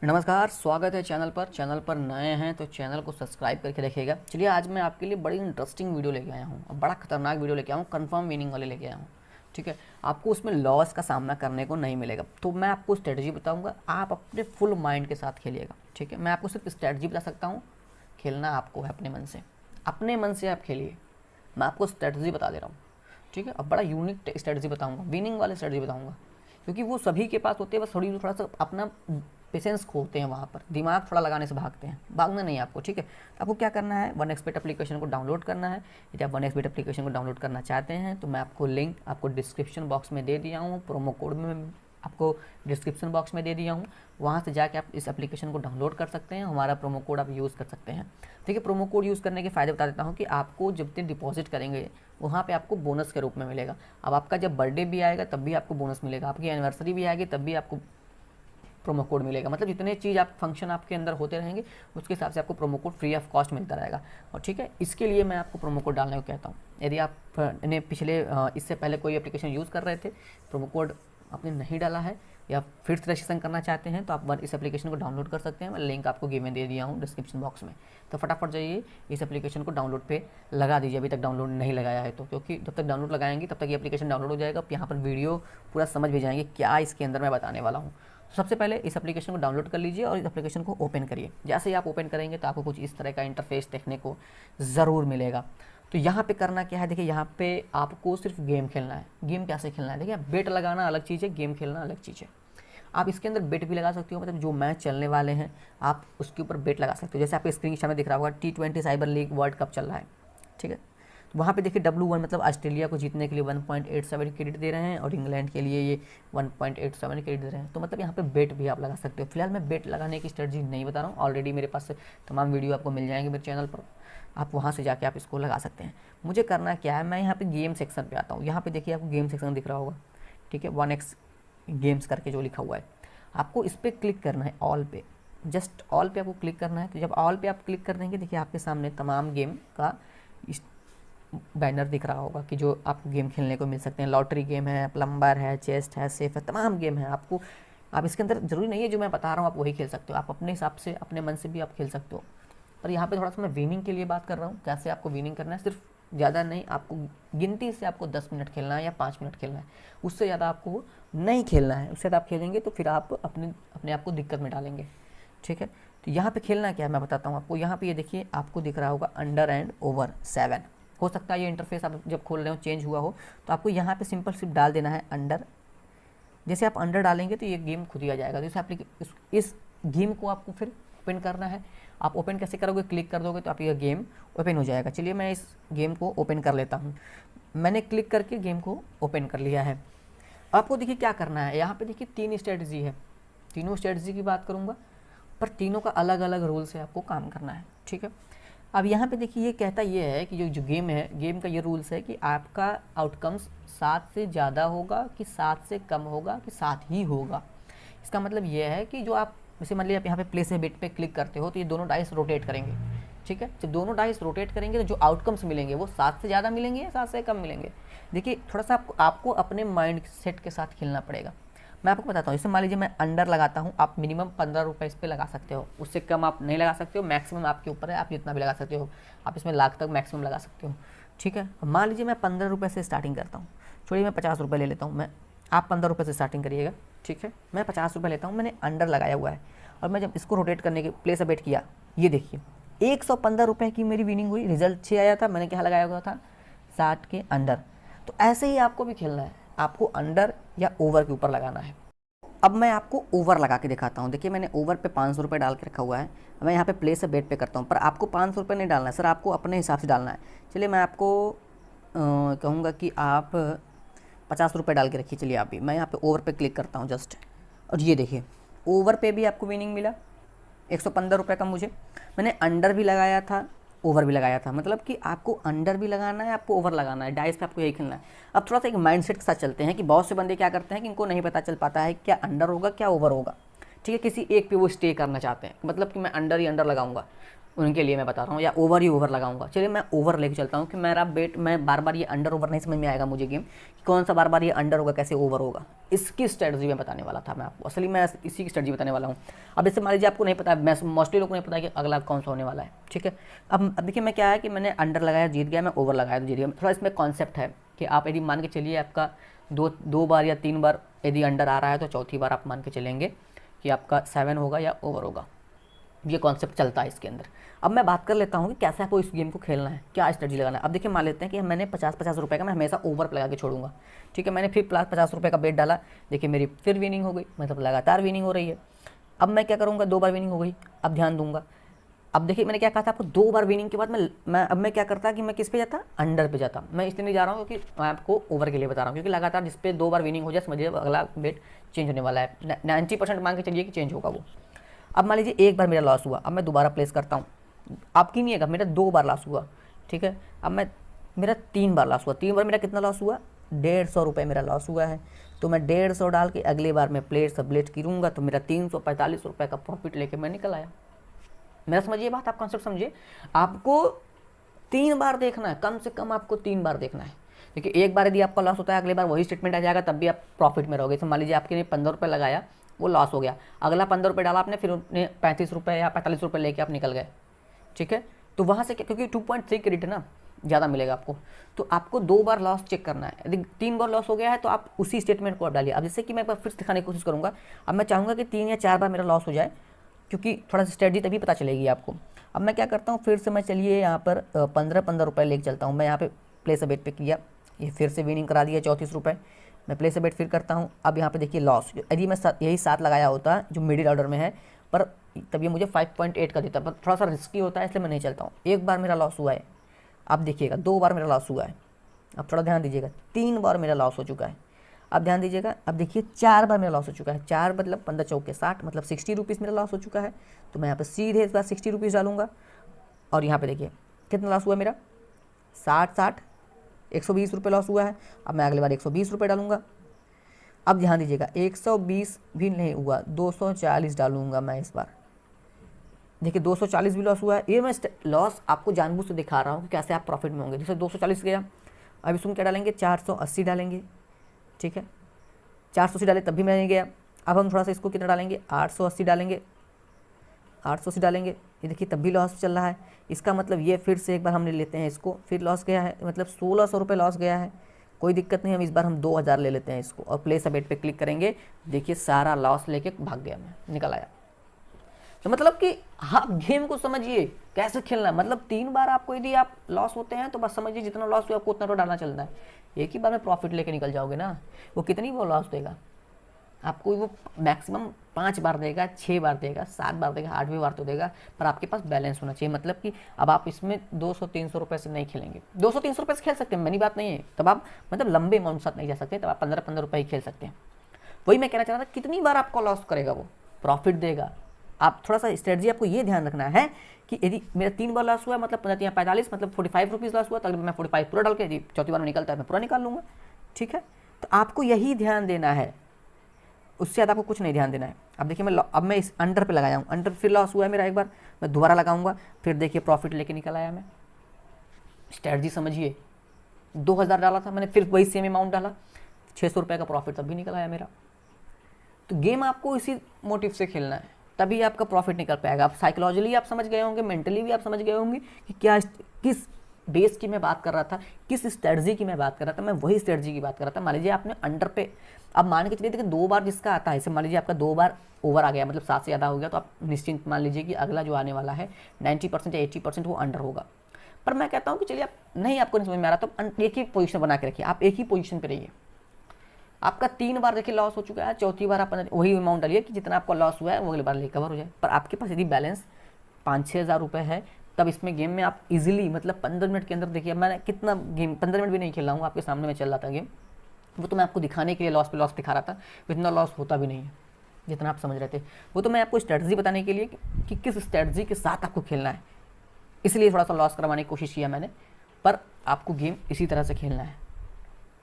नमस्कार, स्वागत है चैनल पर नए हैं तो चैनल को सब्सक्राइब करके रखिएगा। चलिए आज मैं आपके लिए बड़ी इंटरेस्टिंग वीडियो लेके आया हूँ और बड़ा खतरनाक वीडियो लेके आया हूँ, कंफर्म मीनिंग वाले लेके आया हूँ। ठीक है, आपको उसमें लॉस का सामना करने को नहीं मिलेगा। तो मैं आपको स्ट्रेटजी बताऊँगा, आप अपने फुल माइंड के साथ खेलिएगा। ठीक है, मैं आपको सिर्फ स्ट्रेटजी बता सकता हूँ, खेलना आपको है अपने मन से आप खेलिए। मैं आपको स्ट्रेटजी बता दे रहा हूँ। ठीक है, अब बड़ा यूनिक स्ट्रेटजी बताऊँगा, विनिंग वाले स्ट्रेटजी बताऊँगा, क्योंकि वो सभी के पास होते हैं, बस थोड़ा सा अपना पेशेंस खोते हैं, वहाँ पर दिमाग थोड़ा लगाने से भागते हैं। भागना नहीं है आपको। ठीक है, तो आपको क्या करना है, वन एक्सपेट एप्लीकेशन को डाउनलोड करना है। यदि आप वन एक्सपेट एप्लीकेशन को डाउनलोड करना चाहते हैं तो मैं आपको लिंक आपको डिस्क्रिप्शन बॉक्स में दे दिया हूँ, प्रोमो कोड में आपको डिस्क्रिप्शन बॉक्स में दे दिया हूँ। वहाँ से जाके आप इस एप्लीकेशन को डाउनलोड कर सकते हैं, हमारा प्रोमो कोड आप यूज़ कर सकते हैं। ठीक है, प्रोमो कोड यूज़ करने के फ़ायदे बता देता हूँ कि आपको जब तक डिपॉजिट करेंगे वहाँ पे आपको बोनस के रूप में मिलेगा। अब आपका जब बर्थडे भी आएगा तब भी आपको बोनस मिलेगा, आपकी एनिवर्सरी भी आएगी तब भी आपको प्रोमो कोड मिलेगा। मतलब जितने चीज़ आप फंक्शन आपके अंदर होते रहेंगे उसके हिसाब से आपको promo code free of cost मिलता रहेगा। और ठीक है, इसके लिए मैं आपको प्रोमो कोड डालने को कहता हूँ। यदि आप ने इससे पहले कोई एप्लीकेशन यूज़ कर रहे थे, प्रोमो कोड आपने नहीं डाला है या फिर से रजिस्ट्रेशन करना चाहते हैं तो आप इस एप्लीकेशन को डाउनलोड कर सकते हैं। मैं लिंक आपको गिवन दे दिया हूँ डिस्क्रिप्शन बॉक्स में। तो फटाफट जाइए इस एप्लीकेशन को डाउनलोड पे लगा दीजिए, अभी तक डाउनलोड नहीं लगाया है तो, क्योंकि जब तक डाउनलोड लगाएंगे तब तक ये एप्लीकेशन डाउनलोड हो जाएगा। आप यहाँ पर वीडियो पूरा समझ भी जाएंगे क्या इसके अंदर मैं बताने वाला हूँ। सबसे पहले इस एप्लीकेशन को डाउनलोड कर लीजिए और इस एप्लीकेशन को ओपन करिए। जैसे ही आप ओपन करेंगे तो आपको कुछ इस तरह का इंटरफेस देखने को ज़रूर मिलेगा। तो यहाँ पे करना क्या है, देखिए यहाँ पे आपको सिर्फ गेम खेलना है। गेम कैसे खेलना है, देखिए बेट लगाना अलग चीज़ है, गेम खेलना अलग चीज़ है। आप इसके अंदर बेट भी लगा सकते हो, मतलब जो मैच चलने वाले हैं आप उसके ऊपर बेट लगा सकते हो। जैसे आपके स्क्रीन सामने दिख रहा होगा T20 cyber league world cup चल रहा है। ठीक है, तो वहाँ पे देखिए W1 मतलब ऑस्ट्रेलिया को जीतने के लिए 1.87 क्रेडिट दे रहे हैं और इंग्लैंड के लिए ये 1.87 क्रेडिट दे रहे हैं। तो मतलब यहाँ पे बेट भी आप लगा सकते हो। फिलहाल मैं बेट लगाने की स्ट्रेटजी नहीं बता रहा हूँ, ऑलरेडी मेरे पास तमाम वीडियो आपको मिल जाएंगे मेरे चैनल पर, आप वहाँ से जाके आप इसको लगा सकते हैं। मुझे करना क्या है, मैं यहाँ पे गेम सेक्शन पे आता हूँ। यहाँ पे देखिए आपको गेम सेक्शन दिख रहा होगा। ठीक है, 1x गेम्स करके जो लिखा हुआ है, आपको इस पर क्लिक करना है, ऑल पे, जस्ट ऑल पे आपको क्लिक करना है। तो जब ऑल पे आप क्लिक कर देंगे देखिए आपके सामने तमाम गेम का बैनर दिख रहा होगा कि जो आपको गेम खेलने को मिल सकते हैं। लॉटरी गेम है, प्लम्बर है, चेस्ट है, सेफ है, तमाम गेम है। आपको आप इसके अंदर ज़रूरी नहीं है जो मैं बता रहा हूँ आप वही खेल सकते हो, आप अपने हिसाब से अपने मन से भी आप खेल सकते हो। पर यहाँ पे थोड़ा सा मैं विनिंग के लिए बात कर रहा हूँ, कैसे आपको विनिंग करना है। सिर्फ ज़्यादा नहीं, आपको गिनती से आपको 10 मिनट खेलना है या 5 मिनट खेलना है, उससे ज़्यादा आपको नहीं खेलना है। उससे ज़्यादा आप खेलेंगे तो फिर आप अपने आप को दिक्कत में डालेंगे। ठीक है, तो यहाँ पे खेलना क्या है मैं बताता हूँ आपको। यहाँ पे ये देखिए आपको दिख रहा होगा अंडर एंड ओवर 7। हो सकता है ये इंटरफेस आप जब खोल रहे हो चेंज हुआ हो, तो आपको यहाँ पे सिंपल सिर्फ डाल देना है अंडर। जैसे आप अंडर डालेंगे तो ये गेम खुद ही आ जाएगा। जैसे आप इस गेम को आपको फिर ओपन करना है। आप ओपन कैसे करोगे, क्लिक कर दोगे तो आप ये गेम ओपन हो जाएगा। चलिए मैं इस गेम को ओपन कर लेता हूँ। मैंने क्लिक करके गेम को ओपन कर लिया है। आपको देखिए क्या करना है, यहाँ पे देखिए 3 स्ट्रेटजी है। तीनों स्ट्रेटजी की बात करूँगा पर तीनों का अलग अलग रूल से आपको काम करना है। ठीक है, अब यहाँ पे देखिए ये कहता ये है कि जो गेम है, गेम का ये रूल्स है कि आपका आउटकम्स 7 से ज़्यादा होगा कि 7 से कम होगा कि 7 ही होगा। इसका मतलब ये है कि जो आप जैसे मान लीजिए आप यहाँ पे प्लेस ए बेट पे क्लिक करते हो तो ये दोनों डाइस रोटेट करेंगे। ठीक है, जब दोनों डाइस रोटेट करेंगे तो जो आउटकम्स मिलेंगे वो 7 से ज़्यादा मिलेंगे या 7 से कम मिलेंगे। देखिए थोड़ा सा आपको अपने माइंड सेट के साथ खेलना पड़ेगा। मैं आपको बताता हूँ, जैसे मान लीजिए मैं अंडर लगाता हूँ, आप मिनिमम 15 रुपये इस पर लगा सकते हो, उससे कम आप नहीं लगा सकते हो। मैक्सिमम आपके ऊपर है, आप जितना भी लगा सकते हो, आप इसमें लाख तक मैक्सिमम लगा सकते हो। ठीक है, मान लीजिए मैं 15 रुपये से स्टार्टिंग करता हूँ, छोड़िए मैं 50 रुपये ले लेता हूँ। आप 15 रुपये से स्टार्टिंग करिएगा। ठीक है, मैं 50 रुपये लेता हूँ, मैंने अंडर लगाया हुआ है और मैं जब इसको रोटेट करने के प्लेस बेट किया, ये देखिए 115 रुपये की मेरी विनिंग हुई, रिजल्ट 6 आया था। मैंने क्या लगाया हुआ था, 60 के अंडर। तो ऐसे ही आपको भी खेलना है, आपको अंडर या ओवर के ऊपर लगाना है। अब मैं आपको ओवर लगा के दिखाता हूँ। देखिए मैंने ओवर पे 500 रुपये डाल के रखा हुआ है। मैं यहाँ पे प्लेस बेट पे करता हूँ, पर आपको 500 रुपये नहीं डालना है सर, आपको अपने हिसाब से डालना है। चलिए मैं आपको कहूँगा कि आप 50 रुपये डाल के रखिए। चलिए आप भी, मैं यहाँ पे ओवर पे क्लिक करता हूँ जस्ट, और ये देखिए ओवर पे भी आपको विनिंग मिला 115 रुपये का। मैंने अंडर भी लगाया था, ओवर भी लगाया था। मतलब कि आपको अंडर भी लगाना है, आपको ओवर लगाना है, डाइस पे आपको यही खेलना है। अब थोड़ा सा एक माइंडसेट के साथ चलते हैं कि बहुत से बंदे क्या करते हैं कि इनको नहीं पता चल पाता है क्या अंडर होगा क्या ओवर होगा। ठीक है, किसी एक पे वो स्टे करना चाहते हैं, मतलब कि मैं अंडर ही अंडर लगाऊंगा। उनके लिए मैं बता रहा हूँ, या ओवर ही ओवर लगाऊंगा। चलिए मैं ओवर लेके चलता हूँ कि मेरा बेट, मैं बार बार ये अंडर ओवर नहीं समझ में आएगा मुझे गेम कि कौन सा बार बार ये अंडर होगा, कैसे ओवर होगा। इसकी स्ट्रेटजी मैं बताने वाला था मैं आपको, असली मैं इसी की स्ट्रेटजी बताने वाला हूँ। अब जैसे मान लीजिए आपको नहीं पता, मैं मोस्टली लोग को नहीं पता कि अगला कौन सा होने वाला है, ठीक है। अब देखिए मैं क्या है कि मैंने अंडर लगाया जीत गया, मैं ओवर लगाया तो जीत गया। थोड़ा इसमें कॉन्सेप्ट है कि आप यदि मान के चलिए आपका दो बार या 3 बार यदि अंडर आ रहा है तो चौथी बार आप मान के चलेंगे कि आपका 7 होगा या ओवर होगा। ये कॉन्सेप्ट चलता है इसके अंदर। अब मैं बात कर लेता हूँ कि कैसे आपको इस गेम को खेलना है, क्या स्ट्रेटजी लगाना है। अब देखिए मान लेते हैं कि मैंने 50-50 रुपये का मैं हमेशा ओवर पे लगा के छोड़ूंगा, ठीक है। मैंने फिर 50 रुपये का बेट डाला, देखिए मेरी फिर विनिंग हो गई, मतलब लगातार विनिंग हो रही है। अब मैं क्या करूँगा, 2 बार विनिंग हो गई, अब ध्यान दूंगा। अब देखिए मैंने क्या कहा था आपको, 2 बार विनिंग के बाद मैं क्या करता कि मैं किस पे जाता, अंडर पे जाता। मैं इसलिए नहीं जा रहा हूँ क्योंकि मैं आपको ओवर के लिए बता रहा हूँ, क्योंकि लगातार जिस पे 2 बार विनिंग हो जाए समझिए अगला बेट चेंज होने वाला है। 90% मान के चलिए कि चेंज होगा वो। अब मान लीजिए एक बार मेरा लॉस हुआ, अब मैं दोबारा प्लेस करता हूँ, आपकी नहीं है, मेरा 2 बार लॉस हुआ, ठीक है। अब मेरा 3 बार लॉस हुआ, 3 बार मेरा कितना लॉस हुआ, 150 रुपये मेरा लॉस हुआ है। तो मैं 150 डाल के अगली बार मैं प्लेट सबलेट गिरूंगा तो मेरा 345 रुपये का प्रॉफिट लेके मैं निकल आया। मेरा समझिए बात, आप कॉन्सेप्ट समझिए। आपको 3 बार देखना है, कम से कम आपको 3 बार देखना है। देखिए एक बार यदि आपका लॉस होता है, अगली बार वही स्टेटमेंट आ जाएगा, तब भी आप प्रॉफिट में रहोगे। तो मान लीजिए आपके 15 रुपये लगाया, वो लॉस हो गया, अगला 15 रुपये डाला आपने, फिर उन्हें 35 रुपये या 45 रुपये लेके आप निकल गए, ठीक है। तो वहाँ से क्योंकि 2.3 क्रेडिट है ना, ज़्यादा मिलेगा आपको, तो आपको 2 बार लॉस चेक करना है। यदि 3 बार लॉस हो गया है तो आप उसी स्टेटमेंट को आप डालिए। अब जैसे कि मैं एक बार फिर दिखाने की कोशिश करूँगा। अब मैं चाहूँगा कि 3 या 4 बार मेरा लॉस हो जाए, क्योंकि थोड़ा सा स्ट्रेटजी तभी पता चलेगी आपको। अब मैं क्या करता हूँ, फिर से मैं चलिए यहाँ पर 15 रुपये लेके चलता हूँ। मैं यहाँ पे प्लेस अ बेट पे किया, ये फिर से विनिंग करा दिया 34 रुपये। मैं प्लेस अ बेट फिर करता हूँ। अब यहाँ पे देखिए लॉस, यदि मैं यही 7 लगाया होता जो मिडिल ऑर्डर में है, पर तब ये मुझे 5.8 का देता, पर थोड़ा सा रिस्की होता है इसलिए मैं नहीं चलता हूँ। एक बार मेरा लॉस हुआ है, अब देखिएगा 2 बार मेरा लॉस हुआ है। अब थोड़ा ध्यान दीजिएगा, 3 बार मेरा लॉस हो चुका है। अब ध्यान दीजिएगा, अब देखिए 4 बार मेरा लॉस हो चुका है। 4 मतलब 15 चौके 60, मतलब 60 रुपीज़ मेरा लॉस हो चुका है। तो मैं यहाँ पे सीधे इस बार 60 रुपीज़ डालूंगा। और यहाँ पे देखिए कितना लॉस हुआ मेरा, 60 120 रुपये लॉस हुआ है। अब मैं अगली बार 120 रुपये डालूंगा। अब ध्यान दीजिएगा 120 भी नहीं हुआ, 240 डालूंगा मैं इस बार। देखिए 240 भी लॉस हुआ है। ये मैं लॉस आपको जानबूझ से दिखा रहा हूँ कि कैसे आप प्रॉफिट में होंगे। जैसे 240 गया, अब इसमें क्या डालेंगे, 480 डालेंगे, ठीक है। 480 डाले तब भी मैं नहीं गया। अब हम थोड़ा सा इसको कितना डालेंगे, 880 डालेंगे, 880 डालेंगे। ये देखिए तब भी लॉस चल रहा है। इसका मतलब ये फिर से एक बार हमने लेते हैं इसको, फिर लॉस गया है, मतलब 1600 रुपये लॉस गया है। कोई दिक्कत नहीं, हम इस बार हम 2000 ले लेते हैं इसको और प्लेस अ बेट पे क्लिक करेंगे। देखिए सारा लॉस लेके भाग गया, मैं निकल आया। तो मतलब कि आप गेम को समझिए कैसे खेलना है। मतलब 3 बार आपको यदि आप लॉस होते हैं तो बस समझिए जितना लॉस हुआ आपको उतना तो डालना चलता है। एक ही बार में प्रॉफिट लेके निकल जाओगे ना, वो कितनी वो लॉस देगा आपको, वो मैक्सिमम 5 बार देगा, 6 बार देगा, 7 बार देगा, 8वीं बार तो देगा। पर आपके पास बैलेंस होना चाहिए। मतलब कि अब आप इसमें 200-300 रुपये से नहीं खेलेंगे। 200-300 रुपये से खेल सकते हैं, मेरी बात नहीं है। तब आप मतलब लंबे अमाउंट साथ नहीं जा सकते, तब आप 15-15 रुपये ही खेल सकते हैं। वही मैं कहना चाह रहा था, कितनी बार आपको लॉस करेगा वो प्रॉफिट देगा। आप थोड़ा सा स्ट्रेटजी आपको ये ध्यान रखना है कि यदि मेरा 3 बार लॉस हुआ मतलब 45 मतलब 45 रुपीज़ लॉस हुआ, तो मैं 45 पूरा डाल के, यदि चौथी बार में निकलता है मैं पूरा निकाल लूँगा, ठीक है। तो आपको यही ध्यान देना है, उससे ज़्यादा आपको कुछ नहीं ध्यान देना है। अब देखिए अब मैं इस अंडर पे लगाया हूँ, अंडर फिर लॉस हुआ है मेरा एक बार, मैं दोबारा लगाऊंगा, फिर देखिए प्रॉफिट लेके निकल आया मैं। स्ट्रेटजी समझिए, 2000 डाला था मैंने, फिर वही सेम अमाउंट डाला, 600 रुपये का प्रॉफिट तब भी निकल आया मेरा। तो गेम आपको इसी मोटिव से खेलना है, तभी आपका प्रॉफिट निकल पाएगा। आप साइकोलॉजिकली आप समझ गए होंगे, मेंटली भी आप समझ गए होंगे कि क्या किस बेस की मैं बात कर रहा था, किस स्ट्रेटजी की मैं बात कर रहा था। मैं वही स्ट्रेटजी की बात कर रहा था। मान लीजिए आपने अंडर पे, अब मान के चलिए देखिए 2 बार जिसका आता है, जैसे मान लीजिए आपका 2 बार ओवर आ गया, मतलब 7 से ज़्यादा हो गया, तो आप निश्चिंत मान लीजिए कि अगला जो आने वाला है 90% या 80% वो अंडर होगा। पर मैं कहता हूँ कि चलिए आप नहीं, आपको नहीं समझ में आ रहा तो एक ही पोजीशन बना के रखिए, आप एक ही पोजीशन पर रहिए। आपका 3 बार देखिए लॉस हो चुका है, चौथी बार आप वही अमाउंट डालिए कि जितना आपका लॉस हुआ है वो अगली बार रिकवर हो जाए। पर आपके पास यदि बैलेंस 5-6 हज़ार रुपये है, तब इसमें गेम में आप इजीली मतलब 15 मिनट के अंदर, देखिए मैंने कितना गेम 15 मिनट भी नहीं खेल रहा हूँ, आपके सामने में चल रहा था गेम। वो तो मैं आपको दिखाने के लिए लॉस पे लॉस दिखा रहा था, इतना लॉस होता भी नहीं है जितना आप समझ रहे थे। वो तो मैं आपको स्ट्रेटजी बताने के लिए कि किस स्ट्रेटजी के साथ आपको खेलना है, इसलिए थोड़ा सा लॉस करवाने की कोशिश किया मैंने। पर आपको गेम इसी तरह से खेलना है।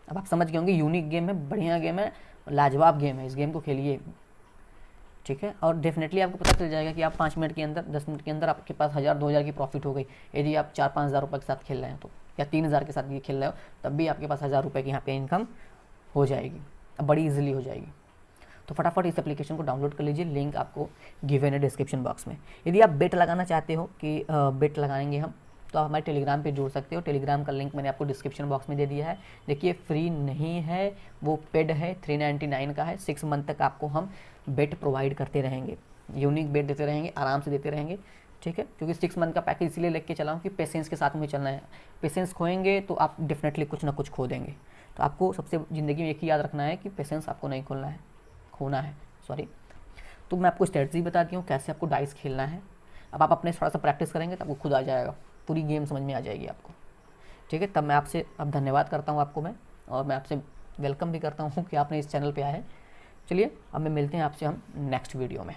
अब आप समझ गए होंगे, यूनिक गेम है, बढ़िया गेम है, लाजवाब गेम है, इस गेम को खेलिए। ठीक है। और डेफिनेटली आपको पता चल जाएगा कि आप 5 मिनट के अंदर 10 मिनट के अंदर आपके पास 1000-2000 की प्रॉफिट हो गई। यदि आप 4-5 हज़ार रुपये के साथ खेल रहे हैं तो, या 3000 के साथ ये खेल रहे हो, तब भी आपके पास 1000 रुपये की यहाँ पे इनकम हो जाएगी, अब बड़ी ईजिली हो जाएगी। तो फटाफट इस एप्लीकेशन को डाउनलोड कर लीजिए, लिंक आपको गिवन है डिस्क्रिप्शन बॉक्स में। यदि आप बेट लगाना चाहते हो कि बेट लगाएंगे हम, तो आप हमारे टेलीग्राम पे जुड़ सकते हो। टेलीग्राम का लिंक मैंने आपको डिस्क्रिप्शन बॉक्स में दे दिया है। देखिए फ्री नहीं है, वो पेड है, 399 का है। 6 मंथ तक आपको हम बेट प्रोवाइड करते रहेंगे, यूनिक बेट देते रहेंगे, आराम से देते रहेंगे, ठीक है। क्योंकि 6 मंथ का पैकेज इसलिए लेके चला हूँ कि पेशेंस के साथ में चलना है। पेशेंस खोएंगे तो आप डेफिनेटली कुछ ना कुछ खो देंगे। तो आपको सबसे ज़िंदगी में एक ही याद रखना है कि पेशेंस आपको नहीं खोना है, सॉरी। तो मैं आपको स्ट्रेटजी बताती हूँ कैसे आपको डाइस खेलना है। अब आप अपने थोड़ा सा प्रैक्टिस करेंगे तो आपको खुद आ जाएगा, पूरी गेम समझ में आ जाएगी आपको, ठीक है। तब मैं आपसे अब धन्यवाद करता हूँ आपको मैं, और मैं आपसे वेलकम भी करता हूँ कि आपने इस चैनल पे आए हैं। चलिए अब मैं मिलते हैं आपसे हम नेक्स्ट वीडियो में।